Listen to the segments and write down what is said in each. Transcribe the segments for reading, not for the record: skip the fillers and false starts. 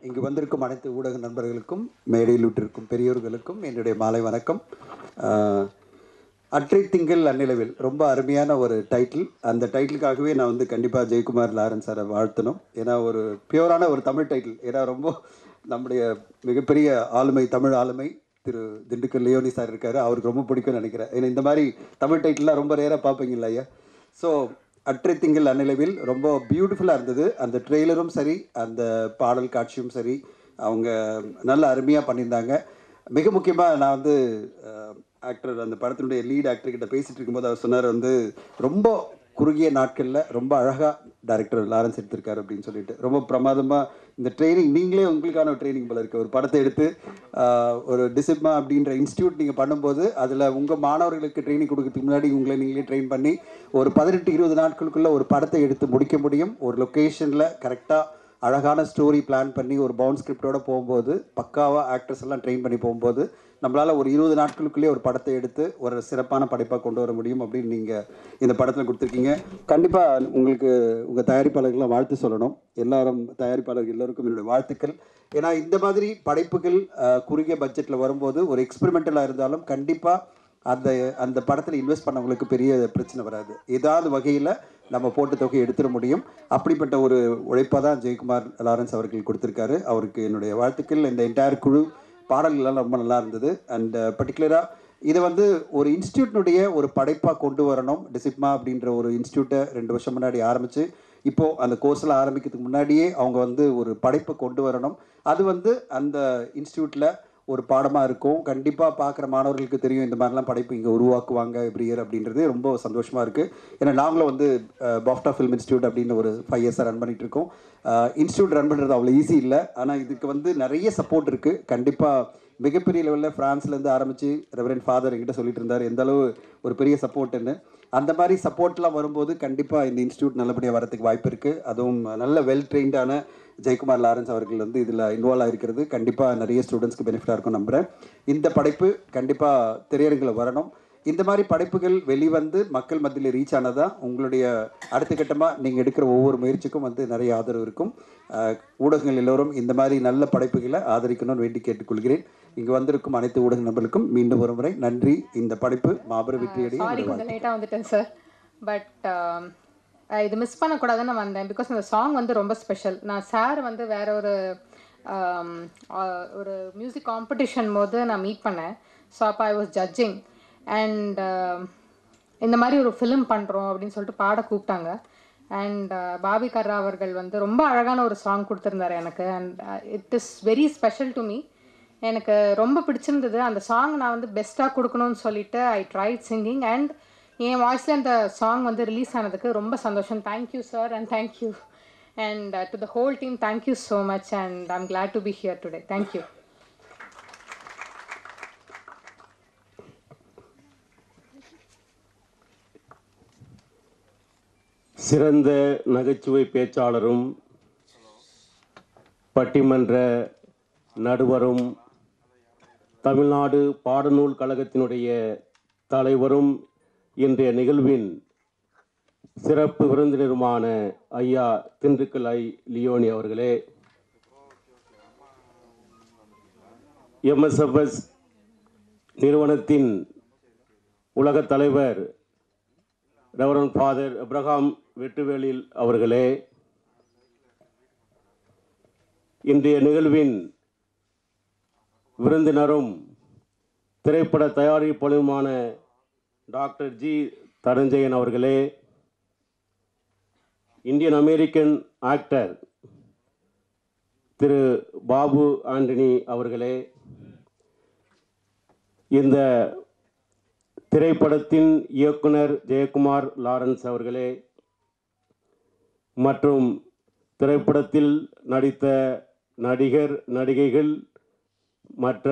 இங்கு வந்திருக்கும் அனைத்து ஊடக நண்பர்களுக்கும் மேடையில் விட்டிருக்கும் பெரியோர்களுக்கும் என்னுடைய மாலை வணக்கம். அற்றை திங்கள் அந்நிலவில் ரொம்ப அருமையான ஒரு டைட்டில். அந்த டைட்டிலுக்காகவே நான் வந்து கண்டிப்பாக ஜெயக்குமார் லாரன்ஸ் சாரை வாழ்த்தணும். ஏன்னா ஒரு பியூரான ஒரு தமிழ் டைட்டில். ஏன்னா ரொம்ப நம்முடைய மிகப்பெரிய ஆளுமை, தமிழ் ஆளுமை திரு திண்டுக்கல் லியோனி சார் இருக்கார். அவருக்கு ரொம்ப பிடிக்கும்னு நினைக்கிறேன். ஏன்னா இந்த மாதிரி தமிழ் டைட்டில்லாம் ரொம்ப ரேராக பார்ப்பீங்களா ஐயா? ஸோ அற்றை திங்கள் அந்நிலவில் ரொம்ப பியூட்டிஃபுல்லாக இருந்தது. அந்த ட்ரெய்லரும் சரி, அந்த பாடல் காட்சியும் சரி, அவங்க நல்ல அருமையாக பண்ணியிருந்தாங்க. மிக முக்கியமாக நான் வந்து ஆக்டர், அந்த படத்தினுடைய லீட் ஆக்டர்கிட்ட பேசிகிட்டு இருக்கும்போது அவர் சொன்னார் வந்து ரொம்ப குறுகிய நாட்களில் ரொம்ப அழகாக டைரக்டர் லாரன்ஸ் எடுத்திருக்காரு அப்படின்னு சொல்லிட்டு. ரொம்ப பிரமாதமாக இந்த ட்ரைனிங், நீங்களே உங்களுக்கான ஒரு ட்ரைனிங் போல இருக்குது. ஒரு படத்தை எடுத்து ஒரு டிசிப்மா அப்படின்ற இன்ஸ்டியூட் நீங்கள் பண்ணும்போது அதில் உங்கள் மாணவர்களுக்கு ட்ரைனிங் கொடுக்கறதுக்கு முன்னாடி உங்களை நீங்களே ட்ரெயின் பண்ணி ஒரு 18-20 நாட்களுக்குள்ளே ஒரு படத்தை எடுத்து முடிக்க முடியும். ஒரு லொக்கேஷனில் கரெக்டாக அழகான ஸ்டோரி பிளான் பண்ணி ஒரு பவுண்ட் ஸ்கிரிப்டோடு போகும்போது, பக்காவாக ஆக்டர்ஸ் எல்லாம் ட்ரெயின் பண்ணி போகும்போது நம்மளால் ஒரு 20 நாட்களுக்குள்ளேயே ஒரு படத்தை எடுத்து ஒரு சிறப்பான படைப்பாக கொண்டு வர முடியும் அப்படின்னு நீங்கள் இந்த படத்தில் கொடுத்துருக்கீங்க. கண்டிப்பாக உங்களுக்கு உங்கள் தயாரிப்பாளர்கள்லாம் வாழ்த்து சொல்லணும். எல்லாரும் தயாரிப்பாளர்கள் எல்லோருக்கும் என்னுடைய வாழ்த்துக்கள். ஏன்னா இந்த மாதிரி படைப்புகள் குறுகிய பட்ஜெட்டில் வரும்போது ஒரு எக்ஸ்பெரிமெண்டலாக இருந்தாலும் கண்டிப்பாக அந்த படத்தில் இன்வெஸ்ட் பண்ணவங்களுக்கு பெரிய பிரச்சனை வராது. ஏதாவது வகையில் நம்ம போட்ட தொகையை எடுத்துட முடியும். அப்படிப்பட்ட ஒரு உழைப்பாக தான் ஜெயக்குமார் லாரன்ஸ் அவர்கள் கொடுத்துருக்காரு. அவருக்கு என்னுடைய வாழ்த்துக்கள். இந்த என்டையர் குழு பாடல்கள்லாம் ரொம்ப நல்லா இருந்தது. அண்ட் பர்டிகுலராக இதை வந்து ஒரு இன்ஸ்டியூட்னுடைய ஒரு படைப்பாக கொண்டு வரணும். டிசிப்மா அப்படின்ற ஒரு இன்ஸ்டியூட்டை 2 வருஷம் முன்னாடி ஆரம்பித்து இப்போது அந்த கோர்ஸில் ஆரம்பிக்கிறதுக்கு முன்னாடியே அவங்க வந்து ஒரு படைப்பை கொண்டு வரணும். அது வந்து அந்த இன்ஸ்டியூட்டில் ஒரு பாடமாக இருக்கும். கண்டிப்பாக பார்க்குற மாணவர்களுக்கு தெரியும் இந்த மாதிரிலாம் படைப்பு இங்கே உருவாக்குவாங்க எவ்ரி இயர் அப்படின்றது ரொம்ப சந்தோஷமாக இருக்குது. ஏன்னா நாங்களும் வந்து பாஃப்டா ஃபில்ம் இன்ஸ்டியூட் அப்படின்னு ஒரு 5 இயர்ஸாக ரன் பண்ணிகிட்டு இருக்கோம். இன்ஸ்டியூட் ரன் பண்ணுறது அவ்வளோ ஈஸி இல்லை. ஆனால் இதுக்கு வந்து நிறைய சப்போர்ட் இருக்குது. கண்டிப்பாக மிகப்பெரிய லெவலில் ஃப்ரான்ஸ்லேருந்து ஆரம்பித்து ரெவரண்ட் ஃபாதர் என்கிட்ட சொல்லிட்டு இருந்தார் எந்தளவு ஒரு பெரிய சப்போர்ட்டுன்னு. அந்த மாதிரி சப்போர்ட்லாம் வரும்போது கண்டிப்பாக இந்த இன்ஸ்டியூட் நல்லபடியாக வரதுக்கு வாய்ப்பு இருக்குது. அதுவும் நல்ல வெல் ட்ரெயின்டான ஜெயக்குமார் லாரன்ஸ் அவர்கள் வந்து இதில் இன்வால்வ் ஆகிருக்கிறது கண்டிப்பாக நிறைய ஸ்டூடெண்ட்ஸ்க்கு பெனிஃபிட்டாக இருக்கும் நம்புகிறேன். இந்த படைப்பு கண்டிப்பாக திரையரங்கில் வரணும். இந்த மாதிரி படைப்புகள் வெளிவந்து மக்கள் மத்தியில் ரீச் ஆனதான் உங்களுடைய அடுத்த கட்டமாக நீங்கள் எடுக்கிற ஒவ்வொரு முயற்சிக்கும் வந்து நிறைய ஆதரவு இருக்கும். ஊடகங்கள் எல்லோரும் இந்த மாதிரி நல்ல படைப்புகளை ஆதரிக்கணும்னு வேண்டி கேட்டுக்கொள்கிறேன். இங்கே வந்திருக்கும் அனைத்து ஊடக நண்பர்களுக்கும் மீண்டும் ஒரு முறை நன்றி. இந்த படைப்பு மாபெரும் வெற்றியடைய. கொஞ்சம் லேட்டாக வந்துட்டேன் சார். பட் இது மிஸ் பண்ணக்கூடாதுன்னு வந்தேன். பிகாஸ் அந்த சாங் வந்து ரொம்ப ஸ்பெஷல். நான் சார் வந்து வேற ஒரு மியூசிக் காம்படிஷன் போது நான் மீட் பண்ணேன். ஸோ அப்போ ஐ வாஸ் ஜட்ஜிங். அண்ட் இந்த மாதிரி ஒரு ஃபிலிம் பண்ணுறோம் அப்படின்னு சொல்லிட்டு பாட கூப்பிட்டாங்க. அண்ட் பாபி கர்ரா அவர்கள் வந்து ரொம்ப அழகான ஒரு சாங் கொடுத்துருந்தாரு எனக்கு. And it is very special to me. எனக்கு ரொம்ப பிடிச்சிருந்தது. அந்த சாங் நான் வந்து பெஸ்ட்டாக கொடுக்கணும்னு சொல்லிட்டு ஐ ட்ரைட் சிங்கிங். அண்ட் என் வாய்ஸில் அந்த சாங் வந்து ரிலீஸ் ஆனதுக்கு ரொம்ப சந்தோஷம். Thank you sir and thank you. And to the whole team thank you so much. And I am glad to be here today. Thank you. சிறந்த நகைச்சுவை பேச்சாளரும் பட்டிமன்ற நடுவரும் தமிழ்நாடு பாடநூல் கழகத்தினுடைய தலைவரும் இன்றைய நிகழ்வின் சிறப்பு விருந்தினருமான ஐயா திண்டுக்கல் லியோனி அவர்களே, MSFS நிறுவனத்தின் உலகத் தலைவர் ரெவரண்ட் ஃபாதர் அப்ரஹாம் வெட்டுவேலில் அவர்களே, இன்றைய நிகழ்வின் விருந்தினரும் திரைப்பட தயாரிப்பாளருமான டாக்டர் ஜி தனஞ்சயன் அவர்களே, இந்தியன் அமெரிக்கன் ஆக்டர் திரு பாபு ஆண்டனி அவர்களே, இந்த திரைப்படத்தின் இயக்குனர் ஜெயக்குமார் லாரன்ஸ் அவர்களே, மற்றும் திரைப்படத்தில் நடித்த நடிகர் நடிகைகள் மற்ற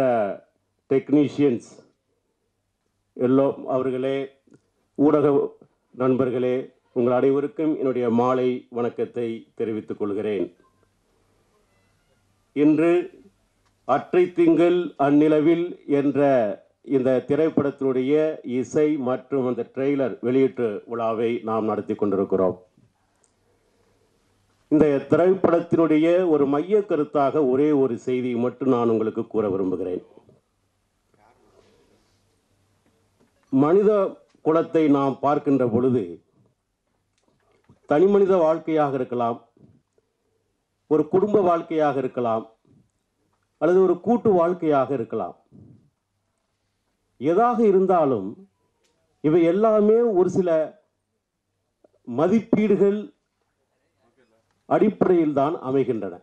டெக்னீஷியன்ஸ் அவர்களே, ஊடக நண்பர்களே, உங்கள் அனைவருக்கும் என்னுடைய மாலை வணக்கத்தை தெரிவித்துக் கொள்கிறேன். இன்று அற்றை திங்கள் அந்நிலவில் என்ற இந்த திரைப்படத்தினுடைய இசை மற்றும் அந்த ட்ரெய்லர் வெளியீட்டு விழாவை நாம் நடத்தி கொண்டிருக்கிறோம். இந்த திரைப்படத்தினுடைய ஒரு மைய கருத்தாக ஒரே ஒரு செய்தியை மட்டும் நான் உங்களுக்கு கூற விரும்புகிறேன். மனித குலத்தை நாம் பார்க்கின்ற பொழுது தனிமனித வாழ்க்கையாக இருக்கலாம், ஒரு குடும்ப வாழ்க்கையாக இருக்கலாம், அல்லது ஒரு கூட்டு வாழ்க்கையாக இருக்கலாம். எதாக இருந்தாலும் இவை எல்லாமே ஒரு சில மதிப்பீடுகள் அடிப்படையில் தான் அமைகின்றன.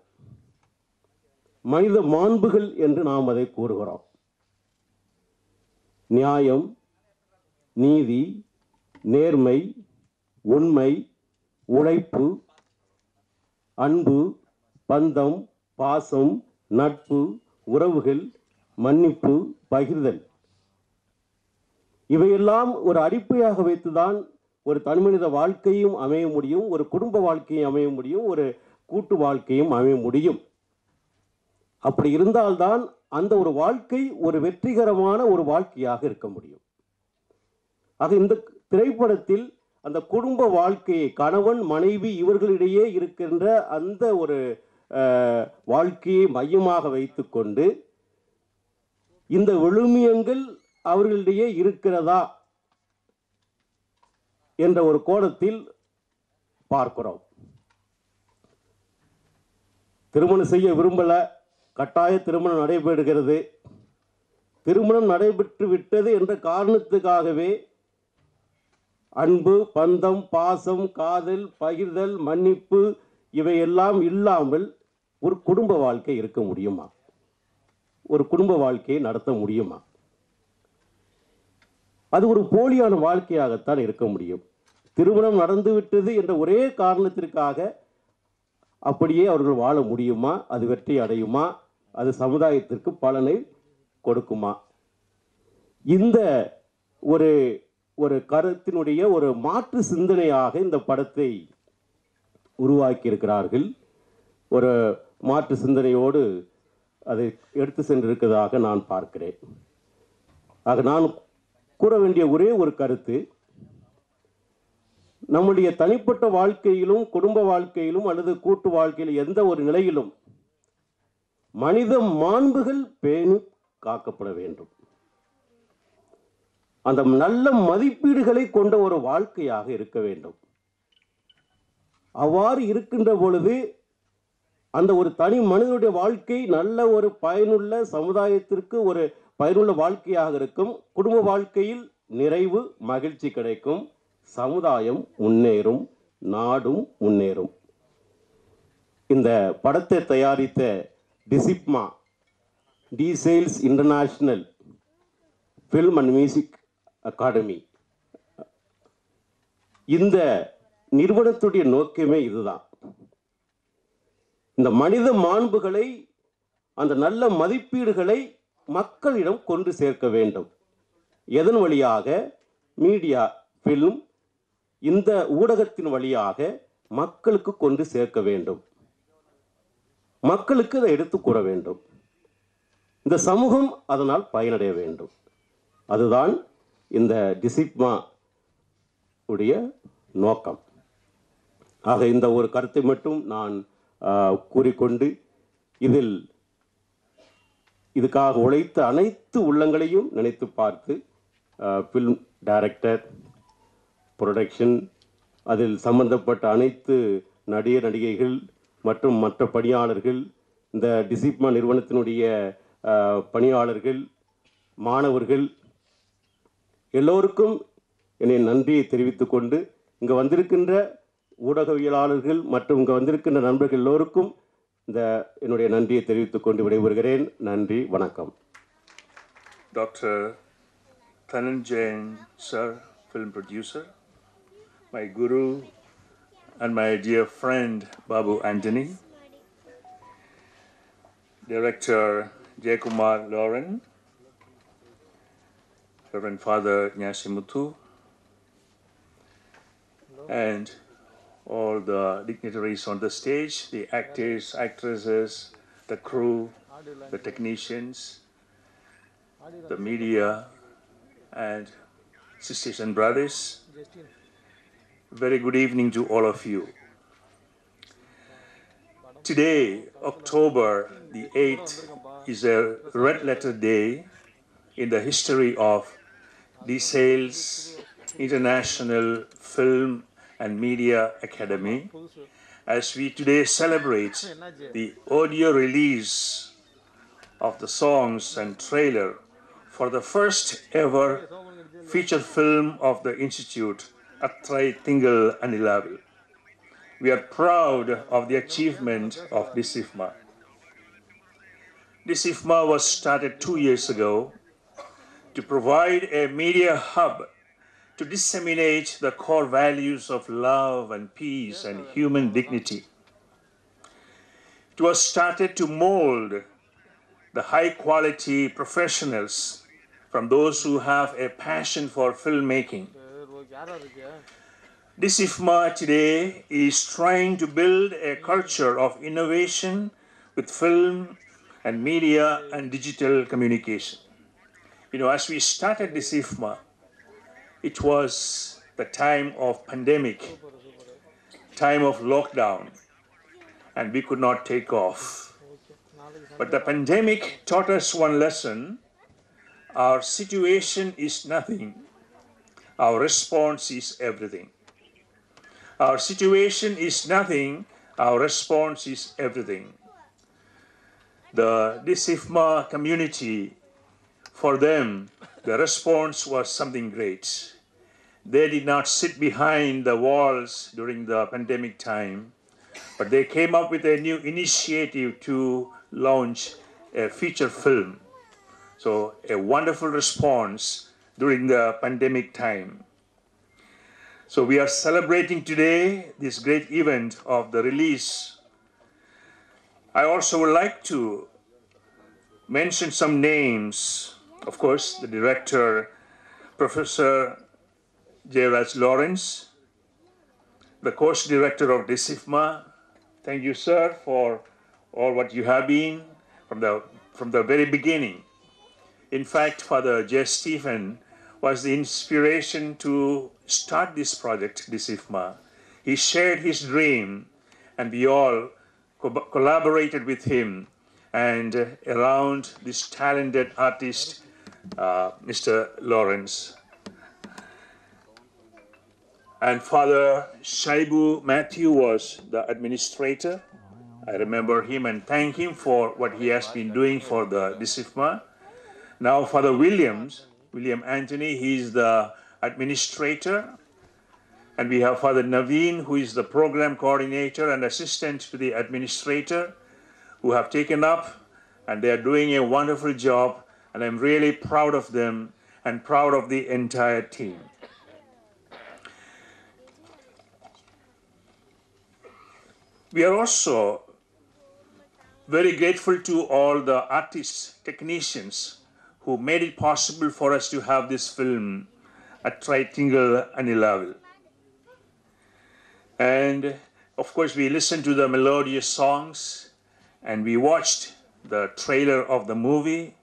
மனித மாண்புகள் என்று நாம் அதை கூறுகிறோம். நியாயம், நீதி, நேர்மை, உண்மை, உழைப்பு, அன்பு, பந்தம், பாசம், நட்பு, உறவுகள், மன்னிப்பு, பகிர்தல், இவையெல்லாம் ஒரு அடிப்படையாக வைத்துதான் ஒரு தனிமனித வாழ்க்கையும் அமைய முடியும், ஒரு குடும்ப வாழ்க்கையும் அமைய முடியும், ஒரு கூட்டு வாழ்க்கையும் அமைய முடியும். அப்படி இருந்தால்தான் அந்த ஒரு வாழ்க்கை ஒரு வெற்றிகரமான ஒரு வாழ்க்கையாக இருக்க முடியும். ஆக இந்த திரைப்படத்தில் அந்த குடும்ப வாழ்க்கையை, கணவன் மனைவி இவர்களிடையே இருக்கின்ற அந்த ஒரு வாழ்க்கையை மையமாக வைத்துக்கொண்டு இந்த விழுமியங்கள் அவர்களிடையே இருக்கிறதா என்ற ஒரு கோணத்தில் பார்க்கிறோம். திருமணம் செய்ய விரும்பல, கட்டாய திருமணம் நடைபெறுகிறது. திருமணம் நடைபெற்று விட்டது என்ற காரணத்துக்காகவே அன்பு, பந்தம், பாசம், காதல், பகிர்தல், மன்னிப்பு இவையெல்லாம் இல்லாமல் ஒரு குடும்ப வாழ்க்கை இருக்க முடியுமா? ஒரு குடும்ப வாழ்க்கையை நடத்த முடியுமா? அது ஒரு போலியான வாழ்க்கையாகத்தான் இருக்க முடியும். திருமணம் நடந்துவிட்டது என்ற ஒரே காரணத்திற்காக அப்படியே அவர்கள் வாழ முடியுமா? அது வெற்றி அடையுமா? அது சமுதாயத்திற்கு பலனை கொடுக்குமா? இந்த ஒரு ஒரு கருத்தினுடைய ஒரு மாற்று சிந்தனையாக இந்த படத்தை உருவாக்கி இருக்கிறார்கள். ஒரு மாற்று சிந்தனையோடு அதை எடுத்து சென்றிருக்கிறதாக நான் பார்க்கிறேன். ஆக நான் கூற வேண்டிய ஒரே ஒரு கருத்து, நம்முடைய தனிப்பட்ட வாழ்க்கையிலும் குடும்ப வாழ்க்கையிலும் அல்லது கூட்டு வாழ்க்கையில் எந்த ஒரு நிலையிலும் மனித மாண்புகள் பேணி காக்கப்பட வேண்டும். அந்த நல்ல மதிப்பீடுகளை கொண்ட ஒரு வாழ்க்கையாக இருக்க வேண்டும். அவ்வாறு இருக்கின்ற பொழுது அந்த ஒரு தனி மனிதனுடைய வாழ்க்கை நல்ல ஒரு பயனுள்ள சமுதாயத்திற்கு ஒரு பயனுள்ள வாழ்க்கையாக இருக்கும். குடும்ப வாழ்க்கையில் நிறைவு, மகிழ்ச்சி கிடைக்கும், சமுதாயம் முன்னேறும், நாடும் முன்னேறும். இந்த படத்தை தயாரித்த டிசிப்மா, the sales international film and music academy, இந்த நிறுவனத்துடைய நோக்கமே இதுதான். இந்த மனித மாண்புகளை, அந்த நல்ல மதிப்பீடுகளை மக்களிடம் கொண்டு சேர்க்க வேண்டும். எதன் வழியாக? மீடியா, ஃபில்ம், இந்த ஊடகத்தின் வழியாக மக்களுக்கு கொண்டு சேர்க்க வேண்டும். மக்களுக்கு அதை எடுத்து கூற வேண்டும். இந்த சமூகம் அதனால் பயனடைய வேண்டும். அதுதான் இந்த டிசிப்மா உடைய நோக்கம். ஆக இந்த ஒரு கருத்தை மட்டும் நான் கூறிக்கொண்டு, இதில் இதுக்காக உழைத்த அனைத்து உள்ளங்களையும் நினைத்து பார்த்து, ஃபில்ம் டைரக்டர், ப்ரொடக்ஷன், அதில் சம்பந்தப்பட்ட அனைத்து நடிகர் நடிகைகள் மற்றும் மற்ற பணியாளர்கள், இந்த டிசிப்மா நிறுவனத்தினுடைய பணியாளர்கள், மாணவர்கள் எல்லோருக்கும் என்னை நன்றியை தெரிவித்துக் கொண்டு, இங்கே வந்திருக்கின்ற ஊடகவியலாளர்கள் மற்றும் இங்கே வந்திருக்கின்ற நண்பர்கள் எல்லோருக்கும் இந்த என்னுடைய நன்றியை தெரிவித்துக் கொண்டு விடைபெறுகிறேன். நன்றி, வணக்கம். Dr. Dhananjayan sir, film producer, my guru and my dear friend Babu Antony, director Jayakumar Lauren, Reverend Father Nyasimutu, and all the dignitaries on the stage, the actors, actresses, the crew, the technicians, the media, and sisters and brothers. Very good evening to all of you. Today, October the 8th, is a red letter day in the history of DeSales International Film and Media Academy, as we today celebrate the audio release of the songs and trailer for the first ever feature film of the Institute, Attrai Tingal Anilavu. We are proud of the achievement of DCIFMA. DCIFMA was started 2 years ago to provide a media hub to disseminate the core values of love and peace and human dignity. It was started to mold the high-quality professionals from those who have a passion for filmmaking. DCIFMA today is trying to build a culture of innovation with film and media and digital communication. You know, as we started DCIFMA, it was the time of pandemic, time of lockdown, and we could not take off. But the pandemic taught us one lesson: our situation is nothing, our response is everything. Our situation is nothing, our response is everything. The DCIFMA community, for them, the response was something great. They did not sit behind the walls during the pandemic time, but they came up with a new initiative to launch a feature film. So a wonderful response during the pandemic time. So we are celebrating today this great event of the release. I also would like to mention some names. Of course, the director, Professor Jayaraj Lawrence, the course director of DCIFMA. Thank you, sir, for all what you have been from the very beginning. In fact, Father J. Stephen was the inspiration to start this project, DCIFMA. He shared his dream, and we all collaborated with him and around this talented artist, Mr. Lawrence. And Father Shaibu Matthew was the administrator. I remember him and thank him for what he has been doing for the DCIFMA. Now Father William Anthony, he is the administrator. And we have Father Naveen, who is the program coordinator and assistant to the administrator, who have taken up, and they are doing a wonderful job. And I'm really proud of them and proud of the entire team. We are also very grateful to all the artists, technicians who made it possible for us to have this film, Attrai Tingal Anilavu. And of course, we listened to the melodious songs and we watched the trailer of the movie.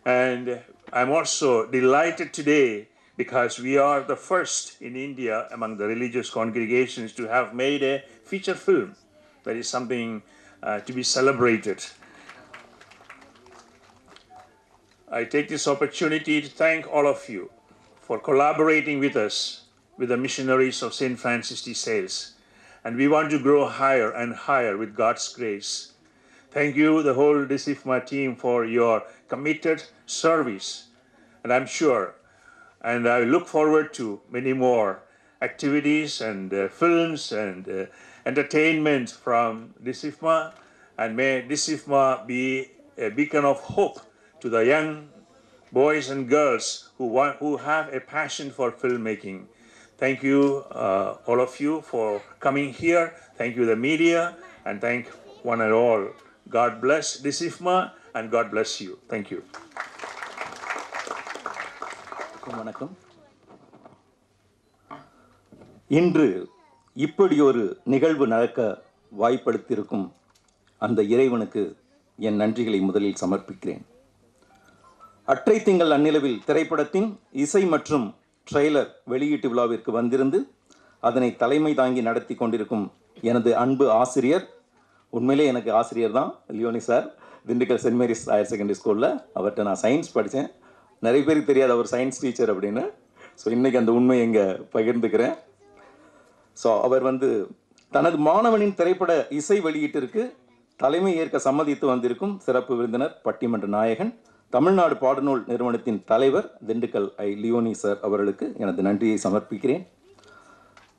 And I'm also delighted today because we are the first in India among the religious congregations to have made a feature film. That is something to be celebrated. I take this opportunity to thank all of you for collaborating with us, with the missionaries of St. Francis de Sales. And we want to grow higher and higher with God's grace. Thank you, the whole DCIFMA team, for your committed service. And I'm sure, and I look forward to many more activities and films and entertainment from DCIFMA. And may DCIFMA be a beacon of hope to the young boys and girls who have a passion for filmmaking. Thank you, all of you, for coming here. Thank you, the media, and thank one and all. God bless DCIFMA and God bless you. Thank you. வணக்கம். இன்று இப்படி ஒரு நிகழ்வு நடக்க வாய்ப்படுத்தியிருக்கும் அந்த இறைவனுக்கு என் நன்றிகளை முதலில் சமர்ப்பிக்கிறேன். அற்றை திங்கள் அந்நிலவில் திரைப்படத்தின் இசை மற்றும் ட்ரெய்லர் வெளியீட்டு விழாவிற்கு வந்திருந்து அதனை தலைமை தாங்கி நடத்தி கொண்டிருக்கும் எனது அன்பு ஆசிரியர், உண்மையிலே எனக்கு ஆசிரியர் தான், Leoni sir, Dindigul saint Mary's higher secondary ஸ்கூலில். அவர்கிட்ட நான் சயின்ஸ் படித்தேன். நிறைய பேருக்கு தெரியாது அவர் சயின்ஸ் டீச்சர் அப்படின்னு. ஸோ இன்றைக்கி அந்த உண்மையை இங்கே பகிர்ந்துக்கிறேன். ஸோ அவர் தனது மாணவனின் திரைப்பட இசை வெளியீட்டிற்கு தலைமை ஏற்க சம்மதித்து வந்திருக்கும் சிறப்பு விருந்தினர், பட்டிமன்ற நாயகன், தமிழ்நாடு பாடநூல் நிறுவனத்தின் தலைவர் திண்டுக்கல் லியோனி சார் அவர்களுக்கு எனது நன்றியை சமர்ப்பிக்கிறேன்.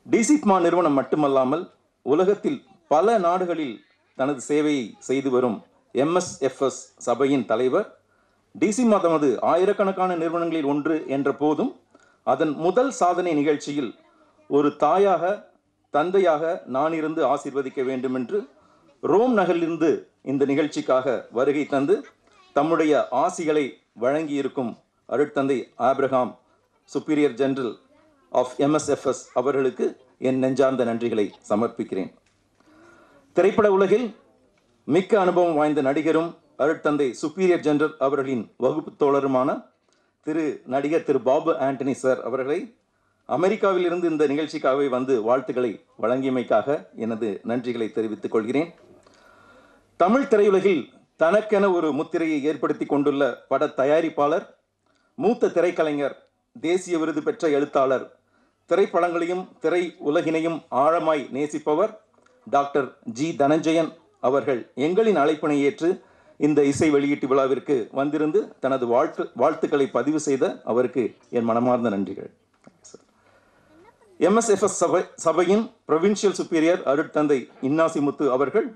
டிசிப்மா நிறுவனம் மட்டுமல்லாமல் உலகத்தில் பல நாடுகளில் தனது சேவையை செய்து வரும் MSFS சபையின் தலைவர். டிசிப்மா தமது ஆயிரக்கணக்கான நிறுவனங்களில் ஒன்று என்ற போதும் அதன் முதல் சாதனை நிகழ்ச்சியில் ஒரு தாயாக தந்தையாக நான் இருந்து ஆசீர்வதிக்க வேண்டும் என்று ரோம் நகரிலிருந்து இந்த நிகழ்ச்சிக்காக வருகை தந்து தம்முடைய ஆசிகளை வழங்கியிருக்கும் அருட்தந்தை Abraham, superior general of MSFS அவர்களுக்கு என் நெஞ்சார்ந்த நன்றிகளை சமர்ப்பிக்கிறேன். திரைப்பட உலகில் மிக்க அனுபவம் வாய்ந்த நடிகரும் அருட்தந்தை சுப்பீரியர் ஜெனரல் அவர்களின் வகுப்பு தோழருமான நடிகர் திரு பாபு ஆண்டனி சார் அவர்களை அமெரிக்காவில் இருந்து இந்த நிகழ்ச்சிக்காகவே வந்து வாழ்த்துக்களை வழங்கியமைக்காக எனது நன்றிகளை தெரிவித்துக் கொள்கிறேன். தமிழ் திரையுலகில் தனக்கென ஒரு முத்திரையை ஏற்படுத்தி கொண்டுள்ள பட தயாரிப்பாளர், மூத்த திரைக்கலைஞர், தேசிய விருது பெற்ற எழுத்தாளர், திரைப்படங்களையும் திரை உலகினையும் ஆழமாய் நேசிப்பவர் டாக்டர் ஜி தனஞ்சயன் அவர்கள் எங்களின் அழைப்பினை ஏற்று இந்த இசை வெளியீட்டு விழாவிற்கு வந்திருந்து தனது வாழ்த்துக்களை பதிவு செய்த அவருக்கு என் மனமார்ந்த நன்றிகள். MSFS சபையின் ப்ரொவின்சியல் சுப்பீரியர் அருட்தந்தை இன்னாசிமுத்து அவர்கள்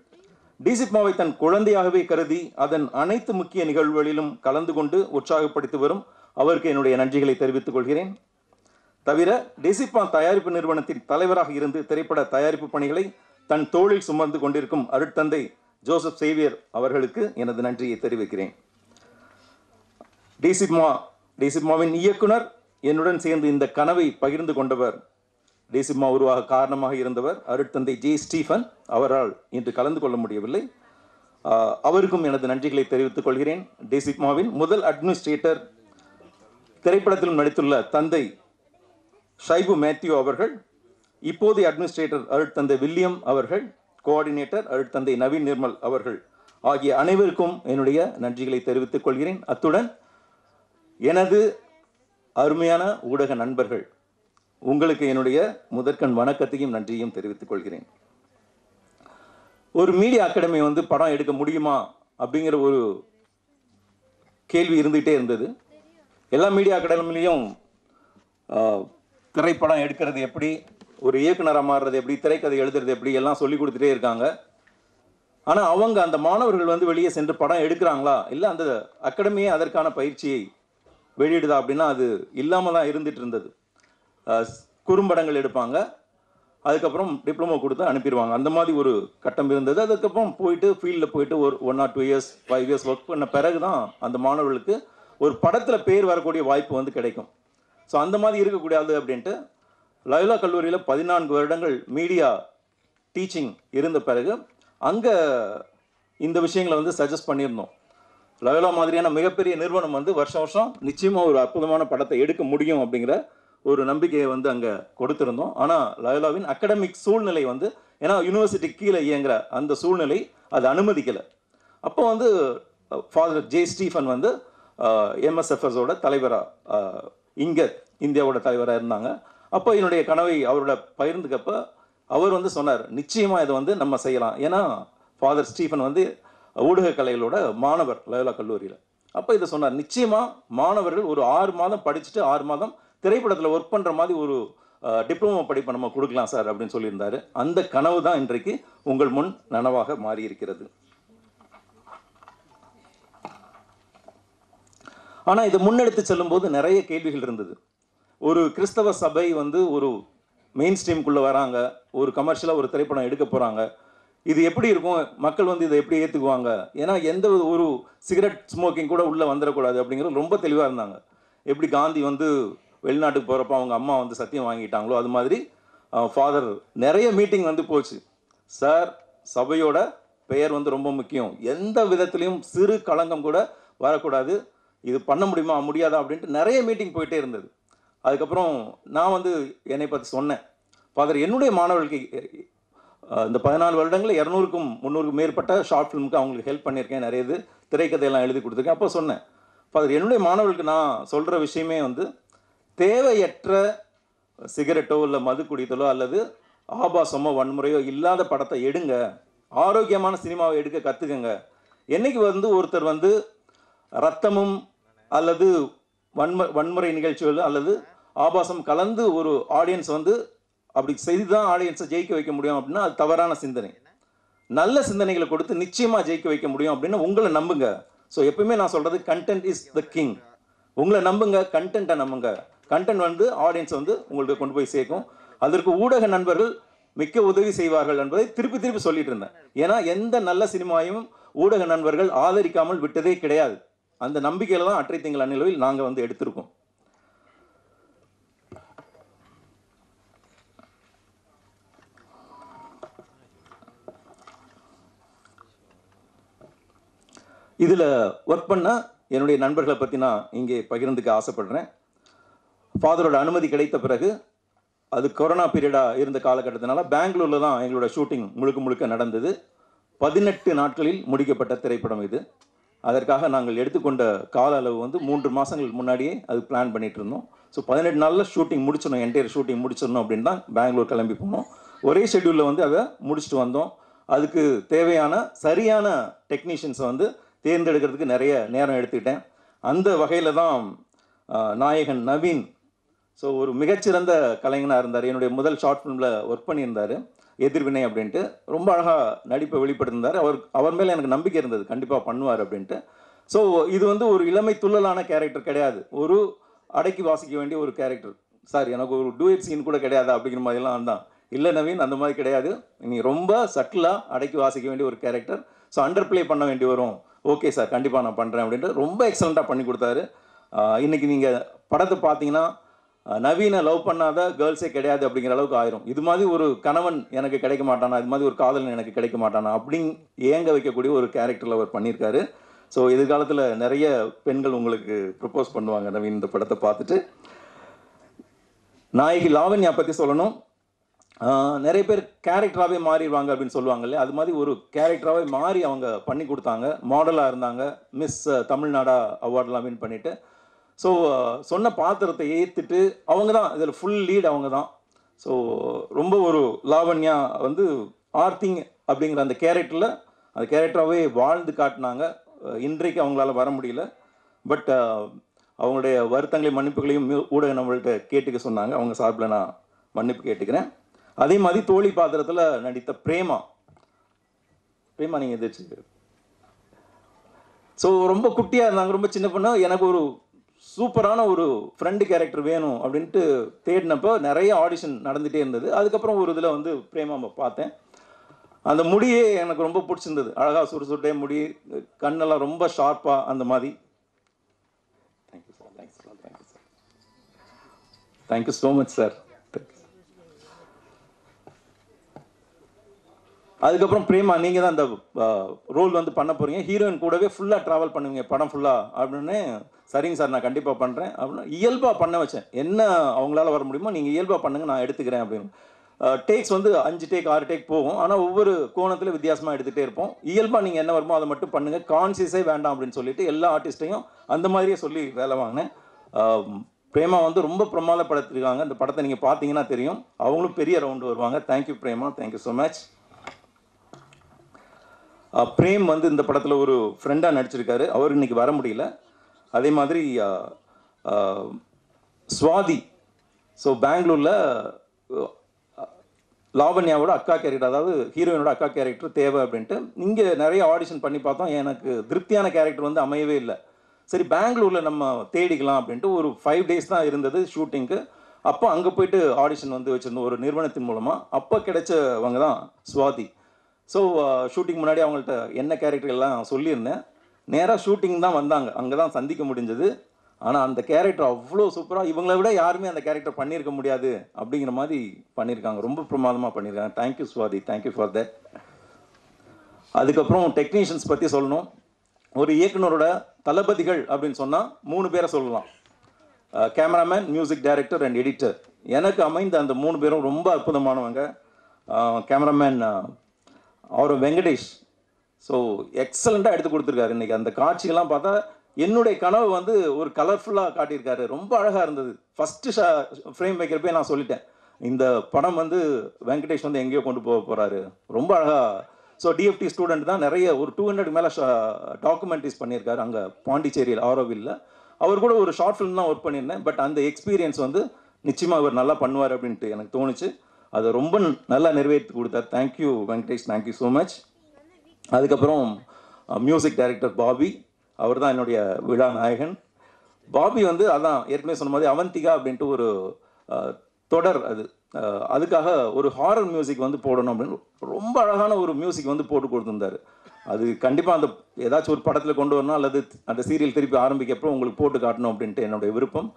டிசிப்மாவை தன் குழந்தையாகவே கருதி அதன் அனைத்து முக்கிய நிகழ்வுகளிலும் கலந்து கொண்டு உற்சாகப்படுத்தி வரும் அவருக்கு என்னுடைய நன்றிகளை தெரிவித்துக் கொள்கிறேன். தவிர டிசிப்மா தயாரிப்பு நிறுவனத்தின் தலைவராக இருந்து திரைப்பட தயாரிப்பு பணிகளை தன் தோளில் சுமந்து கொண்டிருக்கும் அருட்தந்தை ஜோசப் சேவியர் அவர்களுக்கு எனது நன்றியை தெரிவிக்கிறேன். டிசிப்மாவின் இயக்குனர், என்னுடன் சேர்ந்து இந்த கனவை பகிர்ந்து கொண்டவர், டிசிப்மா உருவாக காரணமாக இருந்தவர் அருட்தந்தை ஜே ஸ்டீஃபன். அவரால் இன்று கலந்து கொள்ள முடியவில்லை. அவருக்கும் எனது நன்றிகளை தெரிவித்துக் கொள்கிறேன். டிசிப்மாவின் முதல் அட்மினிஸ்ட்ரேட்டர், திரைப்படத்திலும் நடித்துள்ள தந்தை ஷைபு மேத்யூ அவர்கள், இப்போதைய அட்மினிஸ்ட்ரேட்டர் அருட்தந்தை வில்லியம் அவர்கள், கோஆர்டினேட்டர் அருட்தந்தை நவீன் நிர்மல் அவர்கள் ஆகிய அனைவருக்கும் என்னுடைய நன்றிகளை தெரிவித்துக் கொள்கிறேன். அத்துடன் எனது அருமையான ஊடக நண்பர்கள், உங்களுக்கு என்னுடைய முதற்கண் வணக்கத்தையும் நன்றியையும் தெரிவித்துக் கொள்கிறேன். ஒரு மீடியா அகாடமி படம் எடுக்க முடியுமா அப்படிங்கிற ஒரு கேள்வி இருந்துகிட்டே இருந்தது. எல்லா மீடியா அகாடமிலையும் திரைப்படம் எடுக்கிறது எப்படி, ஒரு இயக்குனராக மாறுறது எப்படி, திரைக்கதை எழுதுறது எப்படி எல்லாம் சொல்லி கொடுத்துட்டே இருக்காங்க. ஆனால் அவங்க அந்த மாணவர்கள் வெளியே சென்று படம் எடுக்கிறாங்களா, இல்லை அந்த அகாடமியே அதற்கான பயிற்சியை வெளியிடுதா அப்படின்னா அது இல்லாமல் தான் இருந்துட்டு இருந்தது. குறும்படங்கள் எடுப்பாங்க, அதுக்கப்புறம் டிப்ளமோ கொடுத்து அனுப்பிடுவாங்க. அந்த மாதிரி ஒரு கட்டம் இருந்தது. அதுக்கப்புறம் போயிட்டு ஃபீல்டில் போயிட்டு ஒரு 1 or 2 years 5 years ஒர்க் பண்ண பிறகு தான் அந்த மாணவர்களுக்கு ஒரு படத்தில் பேர் வரக்கூடிய வாய்ப்பு கிடைக்கும். ஸோ அந்த மாதிரி இருக்கக்கூடாது அப்படின்ட்டு லயோலா கல்லூரியில் 14 வருடங்கள் மீடியா டீச்சிங் இருந்த பிறகு அங்கே இந்த விஷயங்களை சஜஸ்ட் பண்ணியிருந்தோம். லயோலா மாதிரியான மிகப்பெரிய நிறுவனம் வருஷம் வருஷம் நிச்சயமாக ஒரு அற்புதமான படத்தை எடுக்க முடியும் அப்படிங்கிற ஒரு நம்பிக்கையை அங்கே கொடுத்துருந்தோம். ஆனால் லயோலாவின் அகடமிக் சூழ்நிலை ஏன்னா யூனிவர்சிட்டி கீழே இயங்குற அந்த சூழ்நிலை அது அனுமதிக்கலை. அப்போ ஃபாதர் ஜே ஸ்டீஃபன் MSFSோட தலைவராக இங்கே இந்தியாவோட தலைவராக இருந்தாங்க. அப்போ என்னுடைய கனவை அவரோட பகிர்ந்துக்கப்ப அவர் சொன்னார், நிச்சயமாக இதை நம்ம செய்யலாம். ஏன்னா ஃபாதர் ஸ்டீஃபன் ஊடக கலைகளோட மாணவர் லயோலா கல்லூரியில். அப்போ இதை சொன்னார், நிச்சயமாக மாணவர்கள் ஒரு 6 மாதம் படிச்சுட்டு 6 மாதம் திரைப்படத்தில் ஒர்க் பண்ணுற மாதிரி ஒரு டிப்ளமோ படிப்பை நம்ம கொடுக்கலாம் சார் அப்படின்னு சொல்லியிருந்தாரு. அந்த கனவு தான் இன்றைக்கு உங்கள் முன் நனவாக மாறியிருக்கிறது. ஆனால் இதை முன்னெடுத்து செல்லும்போது நிறைய கேள்விகள் இருந்தது. ஒரு கிறிஸ்தவ சபை ஒரு மெயின் ஸ்ட்ரீம்குள்ளே வராங்க, ஒரு கமர்ஷியலாக ஒரு திரைப்படம் எடுக்க போகிறாங்க, இது எப்படி இருக்கும், மக்கள் வந்து இதை எப்படி ஏற்றுக்குவாங்க, ஏன்னா எந்த ஒரு சிகரெட் ஸ்மோக்கிங் கூட உள்ளே வந்துடக்கூடாது அப்படிங்கிறது ரொம்ப தெளிவாக இருந்தாங்க. எப்படி காந்தி வந்து வெளிநாட்டுக்கு போகிறப்ப அவங்க அம்மா வந்து சத்தியம் வாங்கிட்டாங்களோ அது மாதிரி ஃபாதர் நிறைய மீட்டிங் வந்து போச்சு. சார், சபையோட பெயர் வந்து ரொம்ப முக்கியம், எந்த விதத்துலையும் சிறு களங்கம் கூட வரக்கூடாது, இது பண்ண முடியுமா முடியாதா அப்படின்ட்டு நிறைய மீட்டிங் போயிட்டே இருந்தது. அதுக்கப்புறம் நான் வந்து என்னை பற்றி சொன்னேன். ஃபாதர், என்னுடைய மாணவர்களுக்கு இந்த 14 வருடங்களில் 200க்கும் 300க்கும் மேற்பட்ட ஷார்ட் ஃபிலிமுக்கு அவங்களுக்கு ஹெல்ப் பண்ணியிருக்கேன், நிறைய இது திரைக்கதையெல்லாம் எழுதி கொடுத்துருக்கேன். அப்போ சொன்னேன், ஃபாதர், என்னுடைய மாணவர்களுக்கு நான் சொல்கிற விஷயமே வந்து தேவையற்ற சிகரெட்டோ இல்லை மது குடித்தலோ அல்லது ஆபாசமோ வன்முறையோ இல்லாத படத்தை எடுங்க, ஆரோக்கியமான சினிமாவை எடுக்க கற்றுக்குங்க. என்னைக்கு வந்து ஒருத்தர் வந்து ரத்தமும் அல்லது வன்முறை நிகழ்ச்சிகள் அல்லது ஆபாசம் கலந்து ஒரு ஆடியன்ஸ் வந்து அப்படி செய்து தான் ஆடியன்ஸை ஜெயிக்க வைக்க முடியும் அப்படின்னா அது தவறான சிந்தனை. நல்ல சிந்தனைகளை கொடுத்து நிச்சயமாக ஜெயிக்க வைக்க முடியும் அப்படின்னு உங்களை நம்புங்க. ஸோ எப்பவுமே நான் சொல்கிறது, கண்டென்ட் இஸ் த கிங். உங்களை நம்புங்க, கண்டென்ட்டை நம்புங்க. கண்டென்ட் வந்து ஆடியன்ஸ் வந்து உங்களுக்கு கொண்டு போய் சேர்க்கும். அதற்கு ஊடக நண்பர்கள் மிக்க உதவி செய்வார்கள் என்பதை திருப்பி திருப்பி சொல்லிட்டு இருந்தேன். ஏன்னா எந்த நல்ல சினிமாவையும் ஊடக நண்பர்கள் ஆதரிக்காமல் விட்டதே கிடையாது. அந்த நம்பிக்கையில் தான் அற்றை திங்கள் அந்நிலவில் நாங்கள் வந்து எடுத்திருக்கோம். இதில் ஒர்க் பண்ண என்னுடைய நண்பர்களை பற்றி நான் இங்கே பகிர்ந்துக்க ஆசைப்படுறேன். ஃபாதரோட அனுமதி கிடைத்த பிறகு, அது கொரோனா பீரியடாக இருந்த காலகட்டத்தினால பெங்களூரில் தான் எங்களோட ஷூட்டிங் முழுக்க நடந்தது. 18 நாட்களில் முடிக்கப்பட்ட திரைப்படம் இது. அதற்காக நாங்கள் எடுத்துக்கொண்ட கால அளவு வந்து 3 மாதங்கள் முன்னாடியே அது பிளான் பண்ணிகிட்டு இருந்தோம். ஸோ 18 நாளில் ஷூட்டிங் முடிச்சிடணும், என்டையர் ஷூட்டிங் முடிச்சிடணும் அப்படின்னு தான் பெங்களூர் கிளம்பி போனோம். ஒரே ஷெட்யூலில் வந்து அதை முடிச்சுட்டு வந்தோம். அதுக்கு தேவையான சரியான டெக்னீஷியன்ஸை வந்து தேர்ந்தெடுக்கிறதுக்கு நிறைய நேரம் எடுத்துக்கிட்டேன். அந்த வகையில் தான் நாயகன் நவீன், ஸோ ஒரு மிகச்சிறந்த கலைஞனாக இருந்தார். என்னுடைய முதல் ஷார்ட் ஃபிலிமில் ஒர்க் பண்ணியிருந்தார், எதிர்வினை அப்படின்ட்டு. ரொம்ப அழகாக நடிப்பை வெளிப்படுத்திருந்தார். அவர் மேலே எனக்கு நம்பிக்கை இருந்தது, கண்டிப்பாக பண்ணுவார் அப்படின்ட்டு. ஸோ இது வந்து ஒரு இளமை துள்ளலான கேரக்டர் கிடையாது, ஒரு அடக்கி வாசிக்க வேண்டிய ஒரு கேரக்டர். சார், எனக்கு ஒரு டூயட் சீன் கூட கிடையாது அப்படிங்கிற மாதிரிலாம் தான். இல்லை நவீன், அந்த மாதிரி கிடையாது, நீ ரொம்ப சட்டிலாக அடக்கி வாசிக்க வேண்டிய ஒரு கேரக்டர். ஸோ அண்டர் ப்ளே பண்ண வேண்டி வரும். ஓகே சார், கண்டிப்பாக நான் பண்ணுறேன் அப்படின்ட்டு ரொம்ப எக்ஸலண்ட்டாக பண்ணி கொடுத்தாரு. இன்றைக்கி நீங்கள் படத்தை பார்த்தீங்கன்னா நவீனை லவ் பண்ணாத கேர்ள்ஸே கிடையாது அப்படிங்கிற அளவுக்கு ஆயிரும். இது மாதிரி ஒரு கணவன் எனக்கு கிடைக்க மாட்டானா, இது மாதிரி ஒரு காதலன் எனக்கு கிடைக்க மாட்டானா அப்படின்னு ஏங்க வைக்கக்கூடிய ஒரு கேரக்டரில் அவர் பண்ணியிருக்காரு. ஸோ எதிர்காலத்தில் நிறைய பெண்கள் உங்களுக்கு ப்ரப்போஸ் பண்ணுவாங்க நவீன் இந்த படத்தை பார்த்துட்டு. நாயகி லாவண்யா பற்றி சொல்லணும். நிறைய பேர் கேரக்டராகவே மாறிடுவாங்க அப்படின்னு சொல்லுவாங்க இல்லையா, அது மாதிரி ஒரு கேரக்டராகவே மாறி அவங்க பண்ணி கொடுத்தாங்க. மாடலாக இருந்தாங்க, மிஸ் தமிழ்நாடா அவார்டெலாம் வின் பண்ணிவிட்டு. ஸோ சொன்ன பாத்திரத்தை ஏற்றுட்டு அவங்க தான் இதில் ஃபுல் லீட், அவங்க தான். ஸோ ரொம்ப ஒரு லாவண்யா வந்து ஆர்த்திங் அப்படிங்கிற அந்த கேரக்டரில் அந்த கேரக்டராகவே வாழ்ந்து காட்டினாங்க. இன்றைக்கு அவங்களால வர முடியல, பட் அவங்களுடைய வருத்தங்களையும் மன்னிப்புகளையும் ஊடக நம்மள்கிட்ட கேட்டுக்க சொன்னாங்க. அவங்க சார்பில் நான் மன்னிப்பு கேட்டுக்கிறேன். அதே மாதிரி தோழி பாத்திரத்தில் நடித்த பிரேமா நீங்கள் எதிர்த்து, ஸோ ரொம்ப குட்டியாக இருந்தாங்க, ரொம்ப சின்ன பொண்ணு. எனக்கு ஒரு சூப்பரான ஒரு ஃப்ரெண்டு கேரக்டர் வேணும் அப்படின்ட்டு தேடினப்போ நிறைய ஆடிஷன் நடந்துகிட்டே இருந்தது. அதுக்கப்புறம் ஒரு இதில் வந்து பிரேமாவை பார்த்தேன். அந்த முடியே எனக்கு ரொம்ப பிடிச்சிருந்தது, அழகாக சுறுசுட்டே முடி, கண்ணெல்லாம் ரொம்ப ஷார்ப்பாக அந்த மாதிரி. Thank you sir, thank you sir, thank you sir, thank you so much sir. அதுக்கப்புறம் பிரேமா, நீங்கள் தான் அந்த ரோல் வந்து பண்ண போகிறீங்க, ஹீரோயின் கூடவே ஃபுல்லாக ட்ராவல் பண்ணுவீங்க படம் ஃபுல்லாக அப்படின்னு. சரிங்க சார், நான் கண்டிப்பாக பண்ணுறேன் அப்படின்னு இயல்பாக பண்ண வச்சேன். என்ன அவங்களால வர முடியுமோ நீங்கள் இயல்பாக பண்ணுங்கள், நான் எடுத்துக்கிறேன் அப்படின்னு. டேக்ஸ் வந்து 5 டேக் 6 டேக் போகும், ஆனால் ஒவ்வொரு கோணத்தில் வித்தியாசமாக எடுத்துகிட்டே இருப்போம். இயல்பாக நீங்கள் என்ன வருமோ அதை மட்டும் பண்ணுங்கள், கான்சியஸே வேண்டாம் அப்படின்னு சொல்லிட்டு எல்லா ஆர்டிஸ்ட்டையும் அந்த மாதிரியே சொல்லி வேலை வாங்கினேன். பிரேமா வந்து ரொம்ப பிரமாதப்படுத்திருக்காங்க. இந்த படத்தை நீங்கள் பார்த்தீங்கன்னா தெரியும், அவங்களும் பெரிய ரவுண்டு வருவாங்க. Thank you Prema, thank you so much. Prem வந்து இந்த படத்தில் ஒரு ஃப்ரெண்டாக நடிச்சிருக்காரு, அவர் இன்னைக்கு வர முடியல. அதே மாதிரி சுவாதி, ஸோ பெங்களூரில் லாவண்யாவோட அக்கா கேரக்டர், அதாவது ஹீரோயினோட அக்கா கேரக்டர் தேவை அப்படின்ட்டு இங்கே நிறைய ஆடிஷன் பண்ணி பார்த்தோம். எனக்கு திருப்தியான கேரக்டர் வந்து அமையவே இல்லை. சரி, பெங்களூரில் நம்ம தேடிக்கலாம் அப்படின்ட்டு ஒரு 5 days தான் இருந்தது ஷூட்டிங்க்கு. அப்போ அங்கே போயிட்டு ஆடிஷன் வந்து வச்சுருந்தோம் ஒரு நிறுவனத்தின் மூலமாக. அப்போ கிடைச்சவங்க தான் சுவாதி. ஸோ ஷூட்டிங் முன்னாடி அவங்கள்ட்ட என்ன கேரக்டர் எல்லாம் சொல்லியிருந்தேன். நேராக ஷூட்டிங் தான் வந்தாங்க, அங்கே தான் சந்திக்க முடிஞ்சது. ஆனால் அந்த கேரக்டர் அவ்வளோ சூப்பராக, இவங்களை விட யாருமே அந்த கேரக்டர் பண்ணியிருக்க முடியாது அப்படிங்கிற மாதிரி பண்ணியிருக்காங்க. ரொம்ப பிரமாதமாக பண்ணியிருக்காங்க. Thank you Swathi, thank you for that. அதுக்கப்புறம் டெக்னீஷியன்ஸ் பற்றி சொல்லணும். ஒரு இயக்குனரோட தளபதிகள் அப்படின்னு சொன்னால் 3 பேரை சொல்லலாம். Cameraman, music director and editor. எனக்கு அமைந்த அந்த 3 பேரும் ரொம்ப அற்புதமானவங்க. கேமராமேன் அவர் வெங்கடேஷ், ஸோ எக்ஸலண்ட்டாக எடுத்து கொடுத்துருக்காரு. இன்றைக்கி அந்த காட்சிகள்லாம் பார்த்தா என்னுடைய கனவு வந்து ஒரு கலர்ஃபுல்லாக காட்டியிருக்காரு. ரொம்ப அழகாக இருந்தது. ஃபஸ்ட்டு ஃப்ரேம் வைக்கிறப்பே நான் சொல்லிட்டேன், இந்த படம் வந்து வெங்கடேஷ் வந்து எங்கேயோ கொண்டு போக போகிறாரு. ரொம்ப அழகாக. ஸோ டிஎஃப்டி ஸ்டூடெண்ட் தான், நிறைய ஒரு 200 மேலே டாக்குமெண்ட்ரிஸ் பண்ணியிருக்காரு அங்கே பாண்டிச்சேரியில் ஆரோவில்ல. அவர் கூட ஒரு ஷார்ட் ஃபிலிம் தான் ஒர்க் பண்ணியிருந்தேன். பட் அந்த எக்ஸ்பீரியன்ஸ் வந்து நிச்சயமாக அவர் நல்லா பண்ணுவார் அப்படின்ட்டு எனக்கு தோணுச்சு. அதை ரொம்ப நல்லா நிறைவேற்றி கொடுத்தார். Thank you Venkatesh, thank you so much. அதுக்கப்புறம் மியூசிக் டைரக்டர் பாபி, அவர் தான் என்னுடைய விழா நாயகன். பாபி வந்து அதான் ஏற்கனவே சொன்ன மாதிரி அவந்திகா அப்படின்ட்டு ஒரு தொடர், அதுக்காக ஒரு ஹாரர் மியூசிக் வந்து போடணும் அப்படின்னு ரொம்ப அழகான ஒரு மியூசிக் வந்து போட்டு கொடுத்துருந்தாரு. அது கண்டிப்பாக அந்த ஏதாச்சும் ஒரு படத்தில் கொண்டு வரணும் அல்லது அந்த சீரியல் திருப்பி ஆரம்பிக்கப்போ உங்களுக்கு போட்டு காட்டணும் அப்படின்ட்டு என்னுடைய விருப்பம்.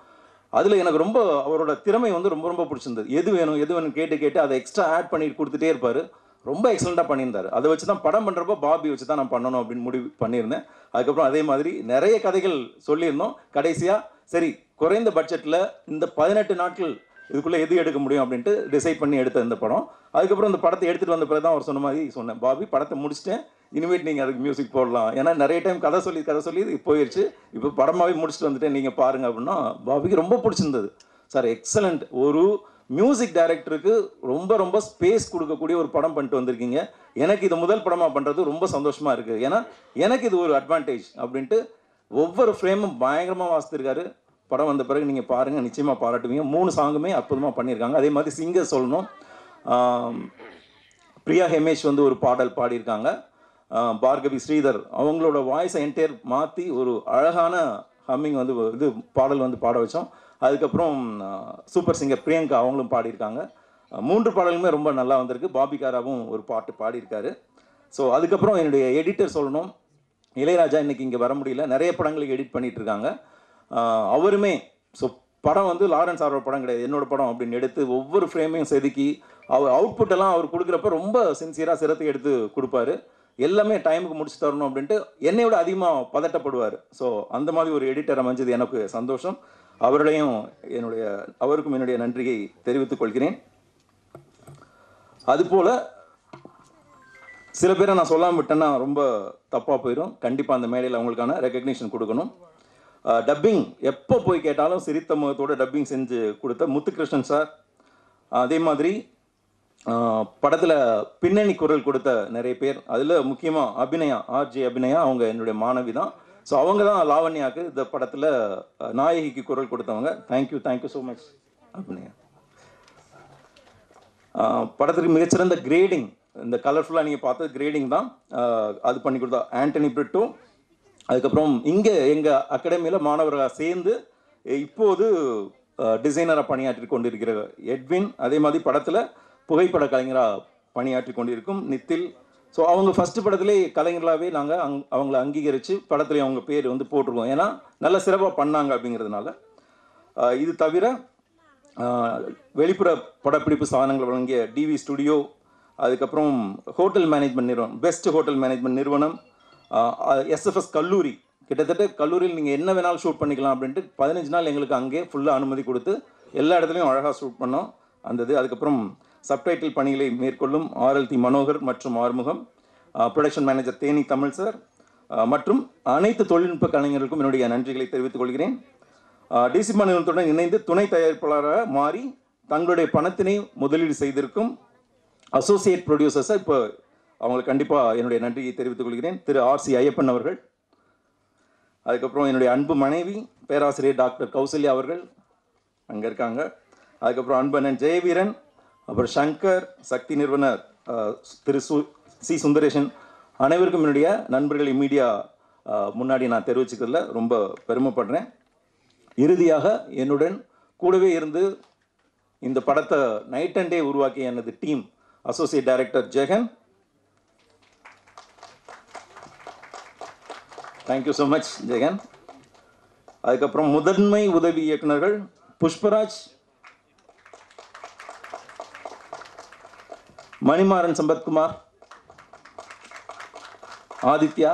அதில் எனக்கு ரொம்ப அவரோட திறமை வந்து ரொம்ப ரொம்ப பிடிச்சிருந்தது. எது வேணும் கேட்டு அதை எக்ஸ்ட்ரா ஆட் பண்ணி கொடுத்துட்டே இருப்பார். ரொம்ப எக்ஸலண்ட்டாக பண்ணியிருந்தார். அதை வச்சு தான் படம் பண்ணுறப்போ பாபி வச்சு தான் நான் பண்ணணும் அப்படின்னு முடிவு பண்ணியிருந்தேன். அதுக்கப்புறம் அதே மாதிரி நிறைய கதைகள் சொல்லியிருந்தோம். கடைசியாக சரி, குறைந்த பட்ஜெட்டில் இந்த 18 நாட்கள் இதுக்குள்ளே எது எடுக்க முடியும் அப்படின்ட்டு டிசைட் பண்ணி எடுத்த இந்த படம். அதுக்கப்புறம் இந்த படத்தை எடுத்துகிட்டு வந்த பிறகு தான் அவர் சொன்ன மாதிரி சொன்னேன், பாபி படத்தை முடிச்சிட்டேன், இனிமேட் நீங்கள் அதுக்கு மியூசிக் போடலாம். ஏன்னா நிறைய டைம் கதை சொல்லி இது போயிடுச்சு, இப்போ படமாகவே முடிச்சுட்டு வந்துட்டேன், நீங்கள் பாருங்கள் அப்படின்னா பாபிக்கு ரொம்ப பிடிச்சிருந்தது. சார் எக்ஸலண்ட், ஒரு மியூசிக் டைரக்டருக்கு ரொம்ப ரொம்ப ஸ்பேஸ் கொடுக்கக்கூடிய ஒரு படம் பண்ணிட்டு வந்திருக்கீங்க. எனக்கு இது முதல் படமாக பண்ணுறது ரொம்ப சந்தோஷமாக இருக்குது. ஏன்னா எனக்கு இது ஒரு அட்வான்டேஜ் அப்படின்ட்டு ஒவ்வொரு ஃப்ரேமும் பயங்கரமாக வாசித்திருக்காரு. படம் வந்த பிறகு நீங்கள் பாருங்கள், நிச்சயமாக பாராட்டுவீங்க. 3 சாங்குமே அற்புதமாக பண்ணியிருக்காங்க. அதே மாதிரி சிங்கர் சொல்லணும், பிரியா ஹெமேஷ் வந்து ஒரு பாடல் பாடியிருக்காங்க. பார்கவி ஸ்ரீதர் அவங்களோட வாய்ஸை என்டையர் மாற்றி ஒரு அழகான ஹம்மிங் வந்து இது பாடல் வந்து பாட வச்சோம். அதுக்கப்புறம் சூப்பர் சிங்கர் பிரியங்கா அவங்களும் பாடியிருக்காங்க. 3 பாடலுமே ரொம்ப நல்லா வந்திருக்கு. பாபிகாராவும் ஒரு பாட்டு பாடியிருக்காரு. ஸோ அதுக்கப்புறம் என்னுடைய எடிட்டர் சொல்லணும், இளையராஜா இன்றைக்கி இங்கே வர முடியல, நிறைய படங்களுக்கு எடிட் பண்ணிகிட்டு இருக்காங்க. அவருமே ஸோ படம் வந்து லாரன்ஸ் அவரோட படம் கிடையாது, என்னோடய படம் அப்படின்னு எடுத்து ஒவ்வொரு ஃப்ரேமையும் செதுக்கி அவர் அவுட்புட்டெல்லாம் அவர் கொடுக்குறப்ப ரொம்ப சின்சியராக சிரத்தை எடுத்து கொடுப்பாரு. எல்லாமே டைமுக்கு முடிச்சு தரணும் அப்படின்ட்டு என்னை விட அதிகமாக பதட்டப்படுவார். ஸோ அந்த மாதிரி ஒரு எடிட்டர் அமைஞ்சது எனக்கு சந்தோஷம். அவருக்கும் என்னுடைய நன்றியை தெரிவித்துக் கொள்கிறேன். அதுபோல் சில பேரை நான் சொல்லாமல் விட்டேன்னா ரொம்ப தப்பாக போயிடும். கண்டிப்பாக அந்த மேடையில் அவங்களுக்கான ரெக்கக்னிஷன் கொடுக்கணும். டப்பிங் எப்போ போய் கேட்டாலும் சிரித்த முகத்தோடு டப்பிங் செஞ்சு கொடுத்த முத்துகிருஷ்ணன் சார், அதே மாதிரி படத்தில் பின்னணி குரல் கொடுத்த நிறைய பேர், அதில் முக்கியமாக அபிநயா, ஆர்ஜே அபிநயா, அவங்க என்னுடைய மாணவி தான். ஸோ அவங்க தான் லாவண்யாவுக்கு இந்த படத்தில் நாயகிக்கு குரல் கொடுத்தவங்க. Thank you so much Abhinaya. படத்துக்கு மிகச்சிறந்த கிரேடிங், இந்த கலர்ஃபுல்லாக நீங்கள் பார்த்தது கிரேடிங் தான், அது பண்ணி கொடுத்தா ஆண்டனி பிரிட்டோ. அதுக்கப்புறம் இங்கே எங்கள் அகாடமியில் மாணவர்களாக சேர்ந்து இப்போது டிசைனராக பணியாற்றி கொண்டிருக்கிற எட்வின், அதே மாதிரி படத்தில் புகைப்பட கலைஞராக பணியாற்றி கொண்டிருக்கும் நித்தில். ஸோ அவங்க ஃபஸ்ட்டு படத்திலே கலைஞர்களாகவே நாங்கள் அவங்கள அங்கீகரித்து படத்துலேயே அவங்க பேர் வந்து போட்டிருக்கோம். ஏன்னா நல்ல சிறப்பாக பண்ணாங்க அப்படிங்கிறதுனால. இது தவிர வெளிப்புற படப்பிடிப்பு சாதனங்கள் வழங்கிய டிவி ஸ்டுடியோ, அதுக்கப்புறம் ஹோட்டல் மேனேஜ்மெண்ட் நிறுவனம், பெஸ்ட் ஹோட்டல் மேனேஜ்மெண்ட் நிறுவனம், எஸ்எஃப்எஸ் கல்லூரி, கிட்டத்தட்ட கல்லூரியில் நீங்கள் என்ன வேணாலும் ஷூட் பண்ணிக்கலாம் அப்படின்ட்டு 15 நாள் எங்களுக்கு அங்கே ஃபுல்லாக அனுமதி கொடுத்து எல்லா இடத்துலையும் அழகாக ஷூட் பண்ணோம் அந்த. அதுக்கப்புறம் சப்டைட்டில் பணிகளை மேற்கொள்ளும் ஆர்எல்டி மனோகர் மற்றும் Arumugam, production manager Theni Tamil sir மற்றும் அனைத்து தொழில்நுட்ப கலைஞர்களுக்கும் என்னுடைய நன்றிகளை தெரிவித்துக் கொள்கிறேன். டிசிமா நிறுவனத்துடன் இணைந்து துணை தயாரிப்பாளராக மாறி தங்களுடைய பணத்தினை முதலீடு செய்திருக்கும் அசோசியேட் ப்ரொடியூசர்ஸை இப்போ அவங்களுக்கு கண்டிப்பாக என்னுடைய நன்றியை தெரிவித்துக் கொள்கிறேன். திரு ஆர்சி ஐயப்பன் அவர்கள், அதுக்கப்புறம் என்னுடைய அன்பு மனைவி பேராசிரியர் டாக்டர் கௌசல்யா அவர்கள் அங்கே இருக்காங்க. அதுக்கப்புறம் அன்பண்ணன் ஜெயவீரன், அப்புறம் சங்கர், சக்தி நிறுவனர் திரு சி சுந்தரேஷன், அனைவருக்கும் என்னுடைய நண்பர்களை மீடியா முன்னாடி நான் தெரிவிச்சுக்கிறதுல ரொம்ப பெருமைப்படுறேன். இறுதியாக என்னுடன் கூடவே இருந்து இந்த படத்தை நைட் அண்ட் டே உருவாக்கிய எனது team, associate director Jagan, thank you so much Jagan. அதுக்கப்புறம் முதன்மை உதவி இயக்குனர்கள் புஷ்பராஜ், மணிமாறன் சம்பத்குமார், ஆதித்யா.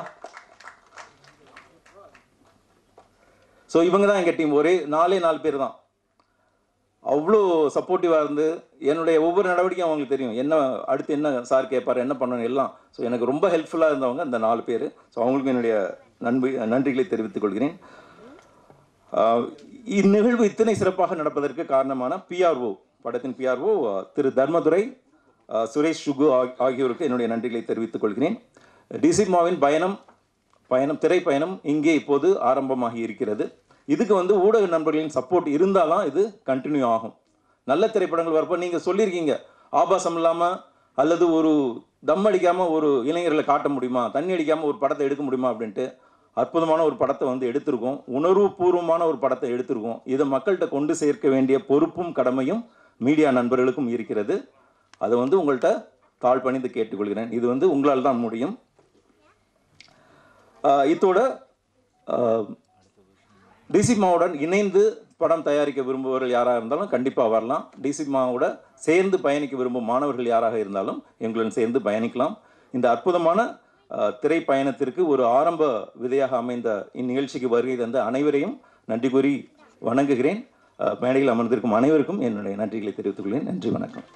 ஸோ இவங்க தான் எங்கள் டீம். ஒரே 4 பேர் தான். அவ்வளோ சப்போர்ட்டிவாக இருந்து என்னுடைய ஒவ்வொரு நடவடிக்கையும் அவங்களுக்கு தெரியும். என்ன அடுத்து என்ன சார் கேட்பார், என்ன பண்ணணும் எல்லாம். ஸோ எனக்கு ரொம்ப ஹெல்ப்ஃபுல்லாக இருந்தவங்க அந்த 4 பேர். ஸோ அவங்களுக்கு என்னுடைய நன்றிகளை தெரிவித்துக் கொள்கிறேன். இந்நிகழ்வு இத்தனை சிறப்பாக நடப்பதற்கு காரணமான பிஆர்ஓ, படத்தின் பிஆர்ஓ திரு தர்மதுரை, சுரேஷ் சுகு ஆகியோருக்கு என்னுடைய நன்றிகளை தெரிவித்துக் கொள்கிறேன். டிசிமாவின் திரைப்பயணம் இங்கே இப்போது ஆரம்பமாகி இருக்கிறது. இதுக்கு ஊடக நண்பர்களின் சப்போர்ட் இருந்தால் தான் இது கண்டினியூ ஆகும். நல்ல திரைப்படங்கள் வரப்போ நீங்கள் சொல்லியிருக்கீங்க, ஆபாசம் இல்லாமல் அல்லது ஒரு தம் அடிக்காமல் ஒரு இளைஞர்களை காட்ட முடியுமா, தண்ணி அடிக்காமல் ஒரு படத்தை எடுக்க முடியுமா அப்படின்ட்டு அற்புதமான ஒரு படத்தை எடுத்திருக்கோம். உணர்வுபூர்வமான ஒரு படத்தை எடுத்திருக்கோம். இதை மக்கள்கிட்ட கொண்டு சேர்க்க வேண்டிய பொறுப்பும் கடமையும் மீடியா நண்பர்களுக்கும் இருக்கிறது. அதை உங்கள்கிட்ட தாழ் பணிந்து கேட்டுக்கொள்கிறேன். இது உங்களால் தான் முடியும். இதோட டிசிமாவுடன் இணைந்து படம் தயாரிக்க விரும்புபவர்கள் யாராக இருந்தாலும் கண்டிப்பாக வரலாம். டிசிமாவோட சேர்ந்து பயணிக்க விரும்பும் மாணவர்கள் யாராக இருந்தாலும் எங்களுடன் சேர்ந்து பயணிக்கலாம். இந்த அற்புதமான திரைப்பயணத்திற்கு ஒரு ஆரம்ப விதையாக அமைந்த இந்நிகழ்ச்சிக்கு வருகை தந்த அனைவரையும் நன்றி கூறி வணங்குகிறேன். மேடையில் அமர்ந்திருக்கும் அனைவருக்கும் என்னுடைய நன்றிகளை தெரிவித்துக் கொள்கிறேன். நன்றி, வணக்கம்.